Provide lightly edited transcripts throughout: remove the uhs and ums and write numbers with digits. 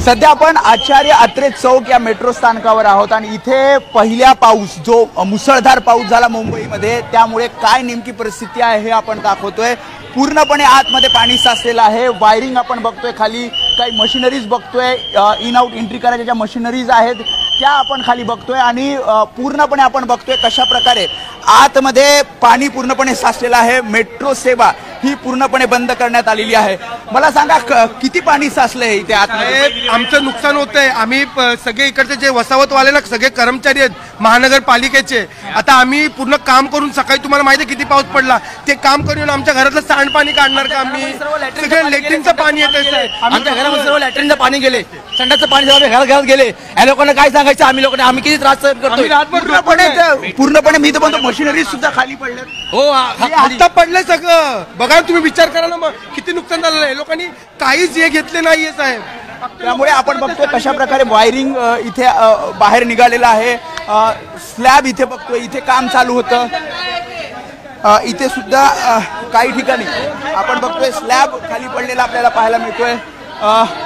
सध्या आपण आचार्य अत्रे चौक या मेट्रो स्थानकावर आहोत आणि इथे पहिला पाऊस जो मुसळधार पाऊस झाला मुंबईमध्ये त्यामुळे काय नेमकी परिस्थिती आहे हे आपण दाखवतोय। पूर्णपणे आतमध्ये पाणी साचलेलं आहे। वायरिंग आपण बघतोय, खाली काही मशिनरीज बघतोय, इन आउट एंट्री करायच्या ज्या मशिनरीज आहेत त्या आपण खाली बघतोय आणि पूर्णपणे आपण बघतोय कशा प्रकारे आतमध्ये पाणी पूर्णपणे साचलेलं आहे। मेट्रो सेवा ही पूर्णपणे बंद करण्यात आलेली आहे। मला सांगा किती पाणी साचलंय इथे आतमध्ये? आमचं नुकसान होतंय। आम्ही सगळे इकडचे जे वसावतवाले ना सगळे कर्मचारी आहेत महानगरपालिकेचे, आता आम्ही पूर्ण काम करून सकाळी तुम्हाला माहिती आहे किती पाऊस पडला, ते काम करून आमच्या घरातलं सांडपाणी काढणार का आम्ही? सगळं लेट्रिनचं पाणी येतंय, आमच्या घरामध्ये सर्व लॅट्रिनचं पाणी गेले, संडासचं पाणी सर्व घरात गेले। या लोकांना काय सांगायचं? आम्ही लोकांना आम्ही किती त्रास सहन करतो। पूर्णपणे मी तर म्हणतो मशिनरीज सुद्धा खाली पडल्यात। हो, आता पडलंय सगळं। बघा तुम्ही विचार करा ना, मग किती नुकसान झालेलं आहे। लोकांनी काहीच हे घेतले नाहीये साहेब। त्यामुळे आपण बघतोय कशा प्रकारे वायरिंग इथे बाहेर निघालेलं आहे। स्लॅब इथे बघतोय, इथे काम चालू होतं। इथे सुद्धा काही ठिकाणी आपण बघतोय स्लॅब खाली पडलेला आपल्याला पाहायला मिळतोय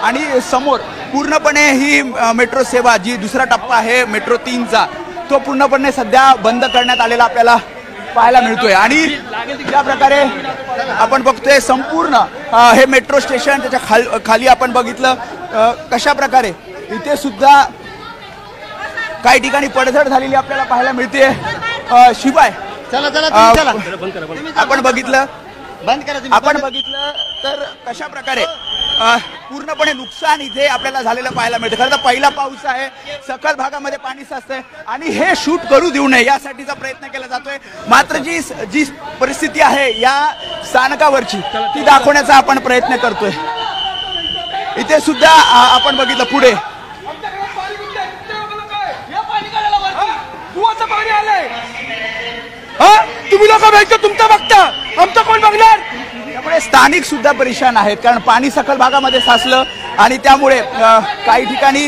आणि समोर पूर्णपणे ही मेट्रो सेवा जी दुसरा टप्पा आहे मेट्रो 3चा तो पूर्णपणे सध्या बंद करण्यात आलेला आपल्याला पाहायला मिळतोय। आणि ज्या प्रकारे आपण बघतोय संपूर्ण हे मेट्रो स्टेशन त्याच्या खाली आपण बघितलं कशा प्रकारे इथे सुद्धा काही ठिकाणी पडझड झालेली आपल्याला पाहायला मिळते। शिवाय आपण बघितलं तर कशा प्रकारे पूर्णपणे नुकसान इथे आपल्याला झालेलं पाहायला मिळतं। खरं तर पहिला पाऊस आहे, सखल भागामध्ये पाणी साचतंय आणि हे शूट करू देऊ नये यासाठीचा प्रयत्न केला जातोय। मात्र जी परिस्थिती आहे या स्थानकावरची ती दाखवण्याचा आपण प्रयत्न करतोय। इथे सुद्धा आपण बघितलं पुढे तुम्ही लोक बघता, तुमचं बघता, आमचं कोण बघणार? त्यामुळे स्थानिक सुद्धा परेशान आहेत, कारण पाणी सखल भागामध्ये साचलं आणि त्यामुळे काही ठिकाणी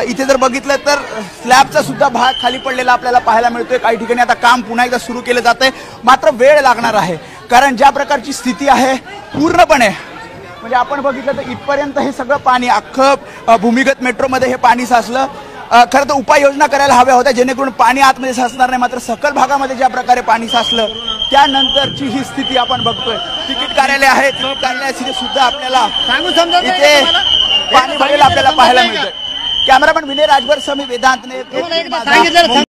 इथे जर बघितलं तर स्लॅबचा सुद्धा भाग खाली पडलेला आपल्याला पाहायला मिळतोय। काही ठिकाणी आता काम पुन्हा एकदा सुरू केलं जातंय, मात्र वेळ लागणार आहे, कारण ज्या प्रकारची स्थिती आहे पूर्णपणे म्हणजे आपण बघितलं तर इथपर्यंत हे सगळं पाणी अख्खं भूमिगत मेट्रोमध्ये हे पाणी साचलं। खरं तर उपाययोजना करायला हव्या होत्या जेणेकरून पाणी आतमध्ये साचणार नाही, मात्र सखल भागामध्ये ज्या प्रकारे पाणी साचलं त्यानंतरची ही स्थिती आपण बघतोय। तिकीट कार्यालय आहे, तिकीट कार्यालयात सुद्धा आपल्याला इथे पाणी भरलेलं आपल्याला पाहायला मिळतंय। कॅमेरामॅन विनय राजभर समी वेदांतने